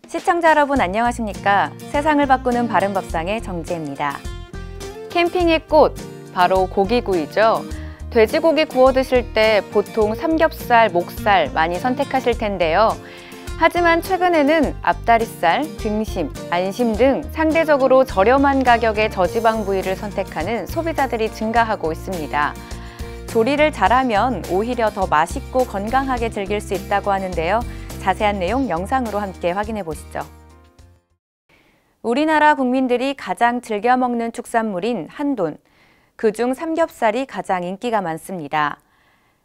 시청자 여러분 안녕하십니까? 세상을 바꾸는 바른밥상의 정지혜입니다. 캠핑의 꽃, 바로 고기구이죠. 돼지고기 구워 드실 때 보통 삼겹살, 목살 많이 선택하실 텐데요. 하지만 최근에는 앞다리살, 등심, 안심 등 상대적으로 저렴한 가격의 저지방 부위를 선택하는 소비자들이 증가하고 있습니다. 조리를 잘하면 오히려 더 맛있고 건강하게 즐길 수 있다고 하는데요. 자세한 내용 영상으로 함께 확인해 보시죠. 우리나라 국민들이 가장 즐겨 먹는 축산물인 한돈, 그중 삼겹살이 가장 인기가 많습니다.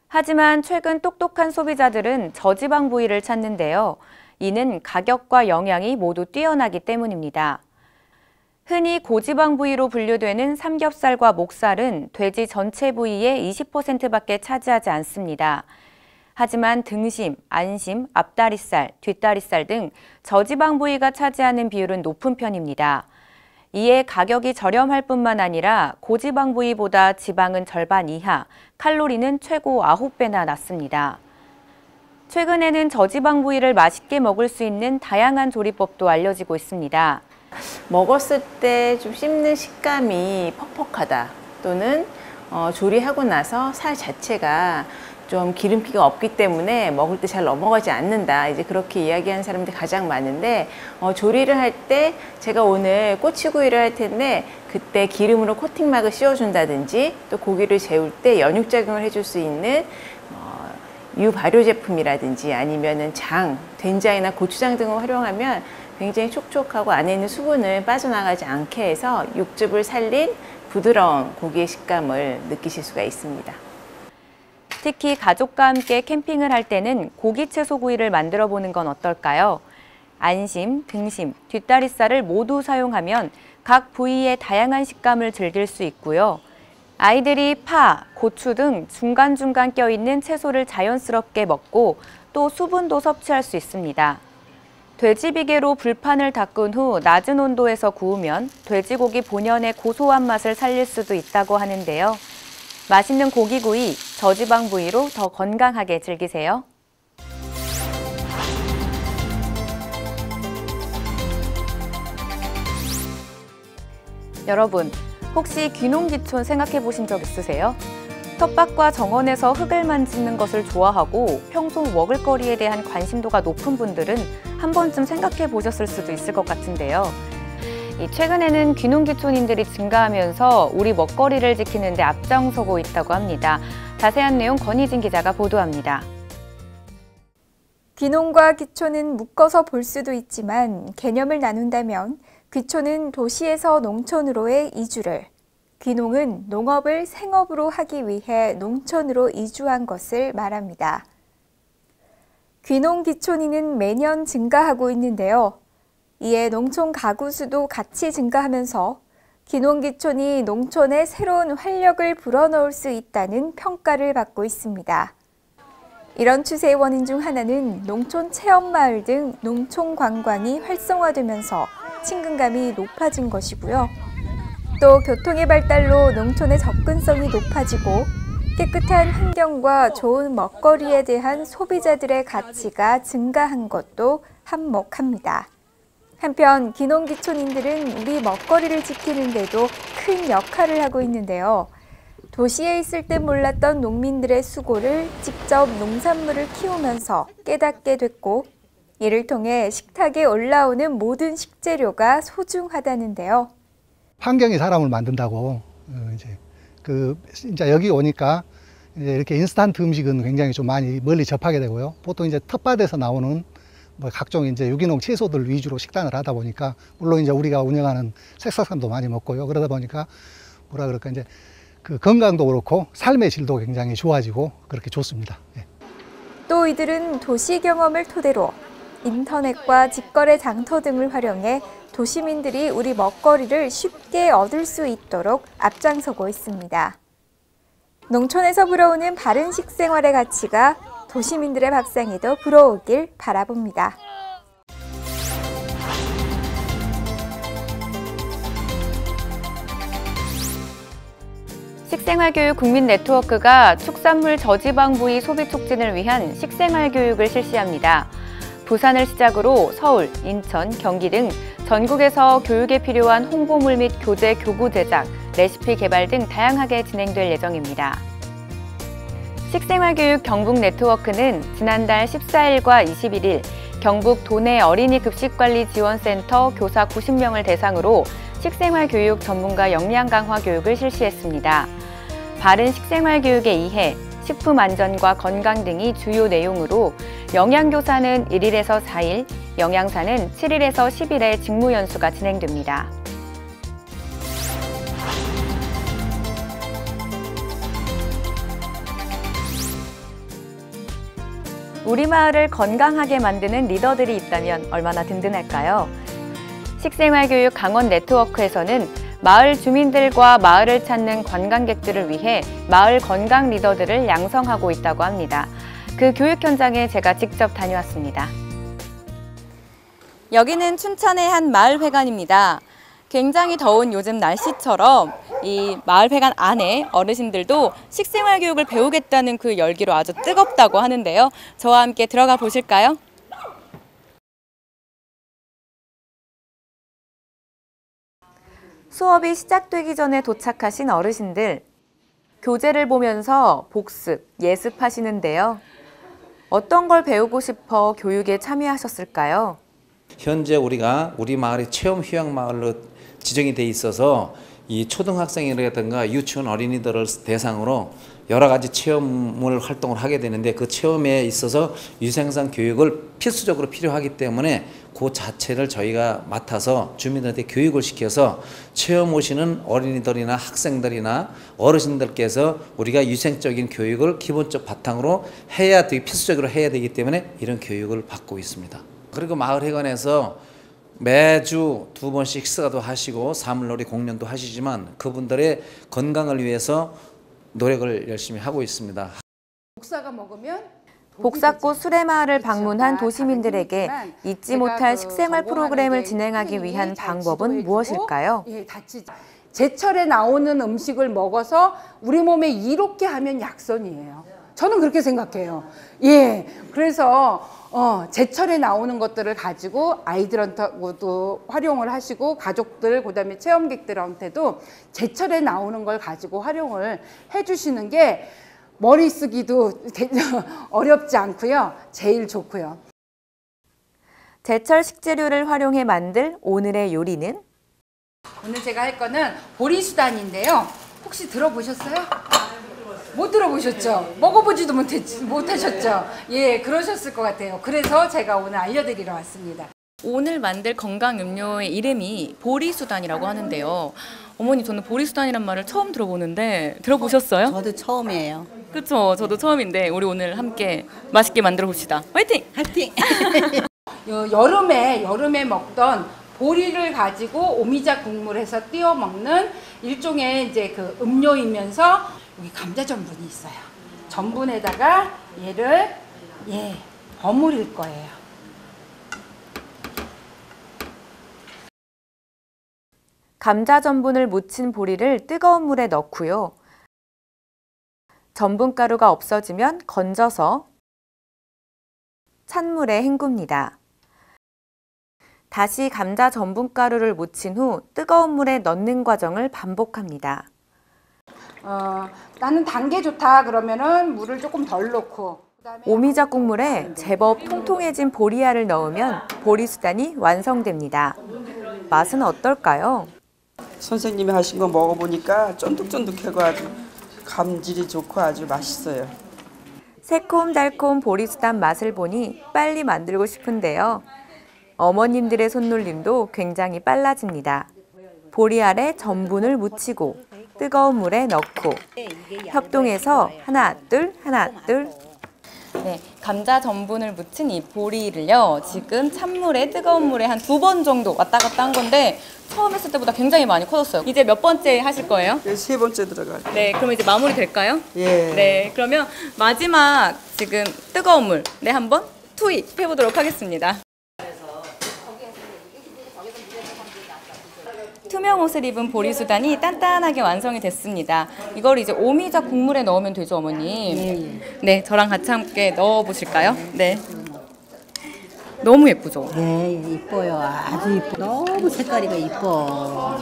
하지만 최근 똑똑한 소비자들은 저지방 부위를 찾는데요. 이는 가격과 영양이 모두 뛰어나기 때문입니다. 흔히 고지방 부위로 분류되는 삼겹살과 목살은 돼지 전체 부위의 20%밖에 차지하지 않습니다. 하지만 등심, 안심, 앞다리살, 뒷다리살 등 저지방 부위가 차지하는 비율은 높은 편입니다. 이에 가격이 저렴할 뿐만 아니라 고지방 부위보다 지방은 절반 이하, 칼로리는 최고 9배나 낮습니다. 최근에는 저지방 부위를 맛있게 먹을 수 있는 다양한 조리법도 알려지고 있습니다. 먹었을 때 좀 씹는 식감이 퍽퍽하다, 또는 조리하고 나서 살 자체가 좀 기름기가 없기 때문에 먹을 때 잘 넘어가지 않는다, 이제 그렇게 이야기하는 사람들이 가장 많은데, 조리를 할 때 제가 오늘 꼬치구이를 할 텐데 그때 기름으로 코팅막을 씌워준다든지, 또 고기를 재울 때 연육작용을 해줄 수 있는 유발효 제품이라든지 아니면은 된장이나 고추장 등을 활용하면 굉장히 촉촉하고 안에 있는 수분을 빠져나가지 않게 해서 육즙을 살린 부드러운 고기의 식감을 느끼실 수가 있습니다. 특히 가족과 함께 캠핑을 할 때는 고기 채소구이를 만들어 보는 건 어떨까요? 안심, 등심, 뒷다리살을 모두 사용하면 각 부위의 다양한 식감을 즐길 수 있고요. 아이들이 파, 고추 등 중간중간 껴있는 채소를 자연스럽게 먹고 또 수분도 섭취할 수 있습니다. 돼지비계로 불판을 닦은 후 낮은 온도에서 구우면 돼지고기 본연의 고소한 맛을 살릴 수도 있다고 하는데요. 맛있는 고기구이, 저지방 부위로 더 건강하게 즐기세요. 여러분, 혹시 귀농귀촌 생각해 보신 적 있으세요? 텃밭과 정원에서 흙을 만지는 것을 좋아하고 평소 먹을거리에 대한 관심도가 높은 분들은 한 번쯤 생각해 보셨을 수도 있을 것 같은데요. 최근에는 귀농귀촌인들이 증가하면서 우리 먹거리를 지키는 데 앞장서고 있다고 합니다. 자세한 내용 권희진 기자가 보도합니다. 귀농과 귀촌은 묶어서 볼 수도 있지만 개념을 나눈다면 귀촌은 도시에서 농촌으로의 이주를, 귀농은 농업을 생업으로 하기 위해 농촌으로 이주한 것을 말합니다. 귀농 귀촌인은 매년 증가하고 있는데요. 이에 농촌 가구 수도 같이 증가하면서 귀농귀촌이 농촌에 새로운 활력을 불어넣을 수 있다는 평가를 받고 있습니다. 이런 추세의 원인 중 하나는 농촌 체험마을 등 농촌 관광이 활성화되면서 친근감이 높아진 것이고요. 또 교통의 발달로 농촌의 접근성이 높아지고 깨끗한 환경과 좋은 먹거리에 대한 소비자들의 가치가 증가한 것도 한몫합니다. 한편 귀농귀촌인들은 우리 먹거리를 지키는 데도 큰 역할을 하고 있는데요. 도시에 있을 때 몰랐던 농민들의 수고를 직접 농산물을 키우면서 깨닫게 됐고, 이를 통해 식탁에 올라오는 모든 식재료가 소중하다는데요. 환경이 사람을 만든다고 진짜 여기 오니까 이제 이렇게 인스턴트 음식은 굉장히 좀 많이 멀리 접하게 되고요. 보통 이제 텃밭에서 나오는 각종 이제 유기농 채소들 위주로 식단을 하다 보니까, 물론 이제 우리가 운영하는 색소산도 많이 먹고요. 그러다 보니까 이제 그 건강도 그렇고 삶의 질도 굉장히 좋아지고 그렇게 좋습니다. 예. 또 이들은 도시 경험을 토대로 인터넷과 직거래 장터 등을 활용해 도시민들이 우리 먹거리를 쉽게 얻을 수 있도록 앞장서고 있습니다. 농촌에서 불어오는 바른 식생활의 가치가 도시민들의 밥상에도 불어오길 바라봅니다. 식생활교육 국민네트워크가 축산물 저지방 부위 소비 촉진을 위한 식생활 교육을 실시합니다. 부산을 시작으로 서울, 인천, 경기 등 전국에서 교육에 필요한 홍보물 및 교재 교구 제작, 레시피 개발 등 다양하게 진행될 예정입니다. 식생활교육 경북 네트워크는 지난달 14일과 21일 경북 도내 어린이 급식관리지원센터 교사 90명을 대상으로 식생활교육 전문가 역량 강화 교육을 실시했습니다. 바른 식생활교육의 이해, 식품 안전과 건강 등이 주요 내용으로 영양교사는 1일에서 4일, 영양사는 7일에서 10일의 직무연수가 진행됩니다. 우리 마을을 건강하게 만드는 리더들이 있다면 얼마나 든든할까요? 식생활교육 강원 네트워크에서는 마을 주민들과 마을을 찾는 관광객들을 위해 마을 건강 리더들을 양성하고 있다고 합니다. 그 교육 현장에 제가 직접 다녀왔습니다. 여기는 춘천의 한 마을회관입니다. 굉장히 더운 요즘 날씨처럼 이 마을회관 안에 어르신들도 식생활 교육을 배우겠다는 그 열기로 아주 뜨겁다고 하는데요. 저와 함께 들어가 보실까요? 수업이 시작되기 전에 도착하신 어르신들. 교재를 보면서 복습, 예습하시는데요. 어떤 걸 배우고 싶어 교육에 참여하셨을까요? 현재 우리가 우리 마을이 체험 휴양 마을로 지정이 돼 있어서 이 초등학생이라든가 유치원 어린이들을 대상으로 여러 가지 체험을 활동을 하게 되는데 그 체험에 있어서 위생상 교육을 필수적으로 필요하기 때문에 그 자체를 저희가 맡아서 주민들한테 교육을 시켜서 체험 오시는 어린이들이나 학생들이나 어르신들께서 우리가 위생적인 교육을 기본적 바탕으로 해야 되기 필수적으로 해야 되기 때문에 이런 교육을 받고 있습니다. 그리고 마을회관에서 매주 2번씩 식사도 하시고 사물놀이 공연도 하시지만 그분들의 건강을 위해서 노력을 열심히 하고 있습니다. 복사가 먹으면 복사꽃 수레마을을 방문한 도시민들에게 잊지 못할 식생활 프로그램을 진행하기 위한 방법은 무엇일까요? 제철에 나오는 음식을 먹어서 우리 몸에 이롭게 하면 약선이에요. 저는 그렇게 생각해요. 예, 그래서 제철에 나오는 것들을 가지고 아이들한테도 활용을 하시고 가족들 그다음에 체험객들한테도 제철에 나오는 걸 가지고 활용을 해주시는 게 머리 쓰기도 어렵지 않고요. 제일 좋고요. 제철 식재료를 활용해 만들 오늘의 요리는? 오늘 제가 할 거는 보리수단인데요. 혹시 들어보셨어요? 못 들어보셨죠? 먹어보지도 못하셨죠? 예, 그러셨을 것 같아요. 그래서 제가 오늘 알려드리러 왔습니다. 오늘 만들 건강 음료의 이름이 보리수단이라고 하는데요. 어머니, 저는 보리수단이란 말을 처음 들어보는데 들어보셨어요? 저도 처음이에요. 그렇죠. 저도 처음인데 우리 오늘 함께 맛있게 만들어 봅시다. 화이팅! 화이팅! 여름에 먹던 보리를 가지고 오미자 국물에서 띄워 먹는 일종의 이제 그 음료이면서 여기 감자 전분이 있어요. 전분에다가 얘를 버무릴 거예요. 감자 전분을 묻힌 보리를 뜨거운 물에 넣고요. 전분가루가 없어지면 건져서 찬물에 헹굽니다. 다시 감자 전분가루를 묻힌 후 뜨거운 물에 넣는 과정을 반복합니다. 나는 단 게 좋다 그러면은 물을 조금 덜 넣고 오미자 국물에 제법 통통해진 보리알을 넣으면 보리수단이 완성됩니다. 맛은 어떨까요? 선생님이 하신 거 먹어보니까 쫀득쫀득하고 아주 감질이 좋고 아주 맛있어요. 새콤달콤 보리수단 맛을 보니 빨리 만들고 싶은데요. 어머님들의 손놀림도 굉장히 빨라집니다. 보리알에 전분을 묻히고 뜨거운 물에 넣고 협동해서 하나 둘 하나 둘. 네, 감자 전분을 묻힌 이 보리를요 지금 찬물에 뜨거운 물에 한 2번 정도 왔다 갔다 한 건데 처음 했을 때보다 굉장히 많이 커졌어요. 이제 몇 번째 하실 거예요? 3번째 들어가요. 네, 그럼 이제 마무리 될까요? 예. 네, 그러면 마지막 지금 뜨거운 물 한번 투입해 보도록 하겠습니다. 투명 옷을 입은 보리수단이 단단하게 완성이 됐습니다. 이걸 이제 오미자 국물에 넣으면 되죠, 어머님? 네, 저랑 같이 함께 넣어 보실까요? 네. 너무 예쁘죠? 네, 이뻐요. 아주 이뻐. 너무 색깔이가 이뻐.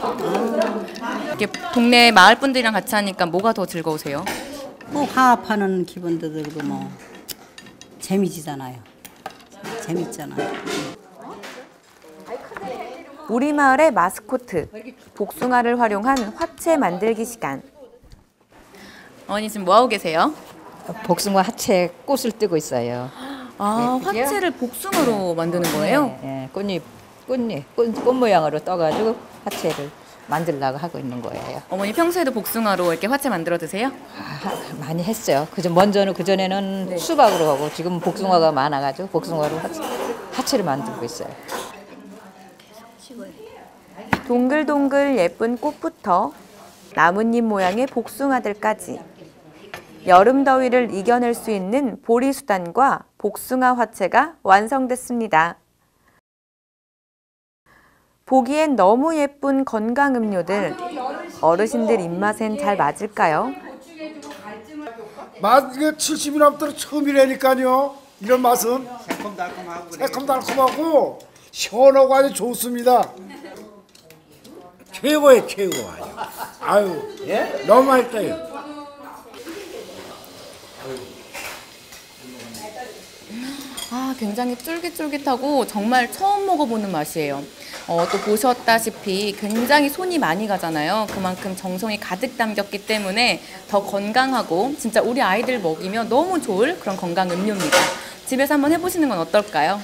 이렇게 동네 마을 분들이랑 같이 하니까 뭐가 더 즐거우세요? 뭐 화합하는 기분도 들고 뭐 재미지잖아요. 재밌잖아요. 우리 마을의 마스코트, 복숭아를 활용한 화채 만들기 시간. 어머니 지금 뭐하고 계세요? 복숭아 화채 꽃을 뜨고 있어요. 아, 네, 그죠? 화채를 복숭아로 만드는 거예요? 네, 꽃 모양으로 떠가지고 화채를 만들려고 하고 있는 거예요. 어머니 평소에도 복숭아로 이렇게 화채 만들어 드세요? 많이 했어요. 그전에는 수박으로 하고 지금 복숭아가 많아가지고 복숭아로 화채를 만들고 있어요. 동글동글 예쁜 꽃부터 나뭇잎 모양의 복숭아들까지 여름 더위를 이겨낼 수 있는 보리수단과 복숭아 화채가 완성됐습니다. 보기엔 너무 예쁜 건강 음료들, 어르신들 입맛엔 잘 맞을까요? 맛 이게 70이 넘도록 처음이라니까요. 이런 맛은 새콤달콤하고 시원하고 아주 좋습니다. 최고예요, 최고. 아유, 너무 맛있어요. 아, 굉장히 쫄깃쫄깃하고 정말 처음 먹어보는 맛이에요. 또 보셨다시피 굉장히 손이 많이 가잖아요. 그만큼 정성이 가득 담겼기 때문에 더 건강하고 진짜 우리 아이들 먹이면 너무 좋을 그런 건강 음료입니다. 집에서 한번 해보시는 건 어떨까요?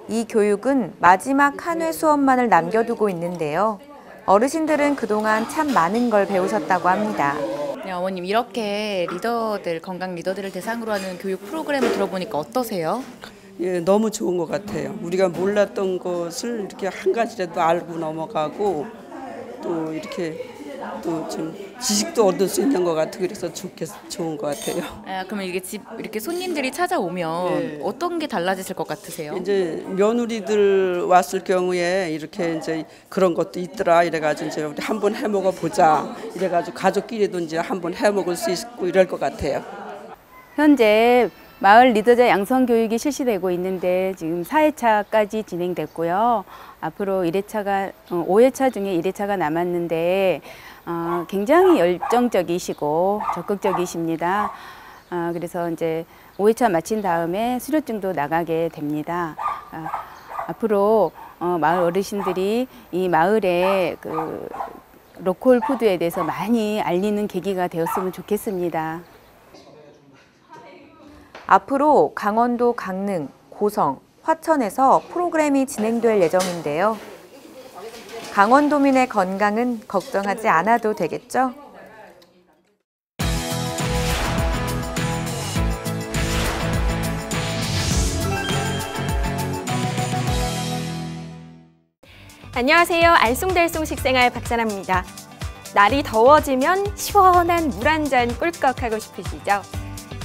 이 교육은 마지막 한 회 수업만을 남겨두고 있는데요. 어르신들은 그동안 참 많은 걸 배우셨다고 합니다. 네, 어머님 이렇게 리더들, 건강 리더들을 대상으로 하는 교육 프로그램을 들어보니까 어떠세요? 예, 너무 좋은 것 같아요. 우리가 몰랐던 것을 이렇게 한 가지라도 알고 넘어가고 또 이렇게 또 좀 지식도 얻을 수 있는 것 같아요. 그래서 좋은 것 같아요. 아, 그러면 이게 집 이렇게 손님들이 찾아오면 네. 어떤 게 달라지실 것 같으세요? 이제 며느리들 왔을 경우에 이렇게 이제 그런 것도 있더라 이래가지고 이제 우리 한번 해 먹어 보자 이래가지고 가족끼리도 이제 한번 해 먹을 수 있고 이럴 것 같아요. 현재 마을 리더자 양성 교육이 실시되고 있는데 지금 4회차까지 진행됐고요. 앞으로 5회차 중에 1회차가 남았는데 굉장히 열정적이시고 적극적이십니다. 그래서 이제 5회차 마친 다음에 수료증도 나가게 됩니다. 앞으로 마을 어르신들이 이 마을의 그 로컬 푸드에 대해서 많이 알리는 계기가 되었으면 좋겠습니다. 앞으로 강원도 강릉, 고성, 화천에서 프로그램이 진행될 예정인데요. 강원도민의 건강은 걱정하지 않아도 되겠죠? 안녕하세요. 알쏭달쏭 식생활 박사나입니다. 날이 더워지면 시원한 물 한 잔 꿀꺽하고 싶으시죠?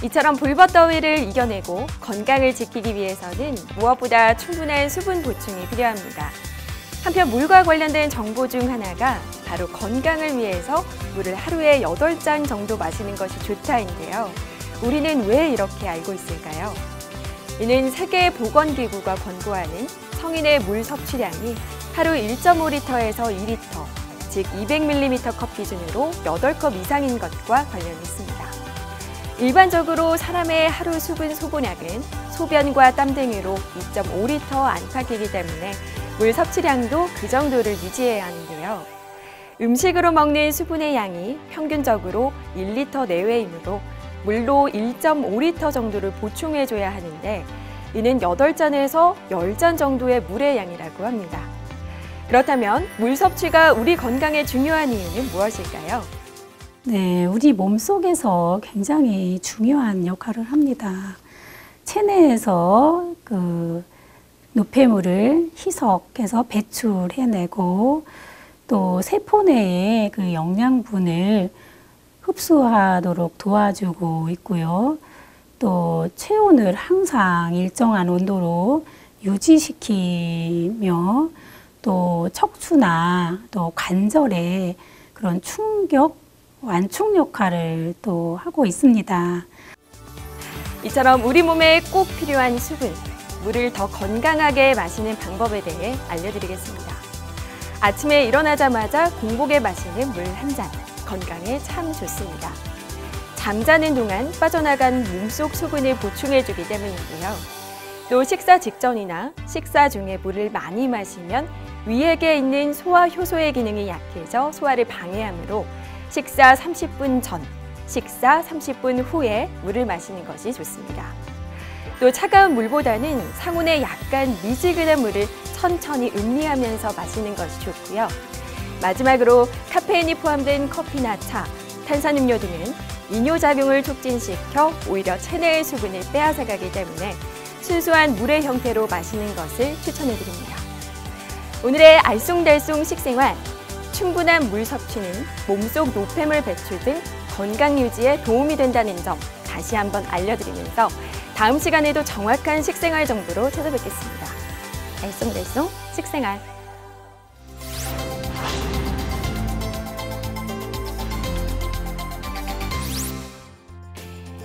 이처럼 불볕더위를 이겨내고 건강을 지키기 위해서는 무엇보다 충분한 수분 보충이 필요합니다. 한편 물과 관련된 정보 중 하나가 바로 건강을 위해서 물을 하루에 8잔 정도 마시는 것이 좋다인데요. 우리는 왜 이렇게 알고 있을까요? 이는 세계보건기구가 권고하는 성인의 물 섭취량이 하루 1.5리터에서 2리터, 즉 200ml 컵 기준으로 8컵 이상인 것과 관련이 있습니다. 일반적으로 사람의 하루 수분 소모량은 소변과 땀 등으로 2.5리터 안팎이기 때문에 물 섭취량도 그 정도를 유지해야 하는데요. 음식으로 먹는 수분의 양이 평균적으로 1리터 내외이므로 물로 1.5리터 정도를 보충해줘야 하는데 이는 8잔에서 10잔 정도의 물의 양이라고 합니다. 그렇다면 물 섭취가 우리 건강에 중요한 이유는 무엇일까요? 네, 우리 몸속에서 굉장히 중요한 역할을 합니다. 체내에서 그 노폐물을 희석해서 배출해내고 또 세포 내에 그 영양분을 흡수하도록 도와주고 있고요. 또 체온을 항상 일정한 온도로 유지시키며 또 척추나 또 관절에 그런 완충 역할을 또 하고 있습니다. 이처럼 우리 몸에 꼭 필요한 수분, 물을 더 건강하게 마시는 방법에 대해 알려드리겠습니다. 아침에 일어나자마자 공복에 마시는 물 한 잔, 건강에 참 좋습니다. 잠자는 동안 빠져나간 몸속 수분을 보충해주기 때문이고요. 또 식사 직전이나 식사 중에 물을 많이 마시면 위액에 있는 소화 효소의 기능이 약해져 소화를 방해하므로 식사 30분 전, 식사 30분 후에 물을 마시는 것이 좋습니다. 또 차가운 물보다는 상온에 약간 미지근한 물을 천천히 음미하면서 마시는 것이 좋고요. 마지막으로 카페인이 포함된 커피나 차, 탄산음료 등은 이뇨작용을 촉진시켜 오히려 체내의 수분을 빼앗아가기 때문에 순수한 물의 형태로 마시는 것을 추천해드립니다. 오늘의 알쏭달쏭 식생활, 충분한 물 섭취는 몸속 노폐물 배출 등 건강 유지에 도움이 된다는 점 다시 한번 알려드리면서 다음 시간에도 정확한 식생활 정보로 찾아뵙겠습니다. 알쏭달쏭 식생활.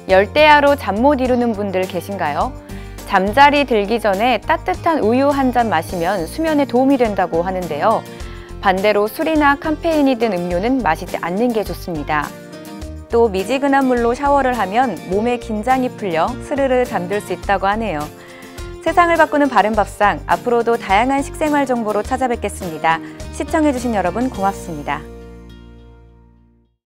열대야로 잠 못 이루는 분들 계신가요? 잠자리 들기 전에 따뜻한 우유 한 잔 마시면 수면에 도움이 된다고 하는데요. 반대로 술이나 카페인이 든 음료는 마시지 않는 게 좋습니다. 또 미지근한 물로 샤워를 하면 몸의 긴장이 풀려 스르르 잠들 수 있다고 하네요. 세상을 바꾸는 바른밥상, 앞으로도 다양한 식생활 정보로 찾아뵙겠습니다. 시청해주신 여러분 고맙습니다.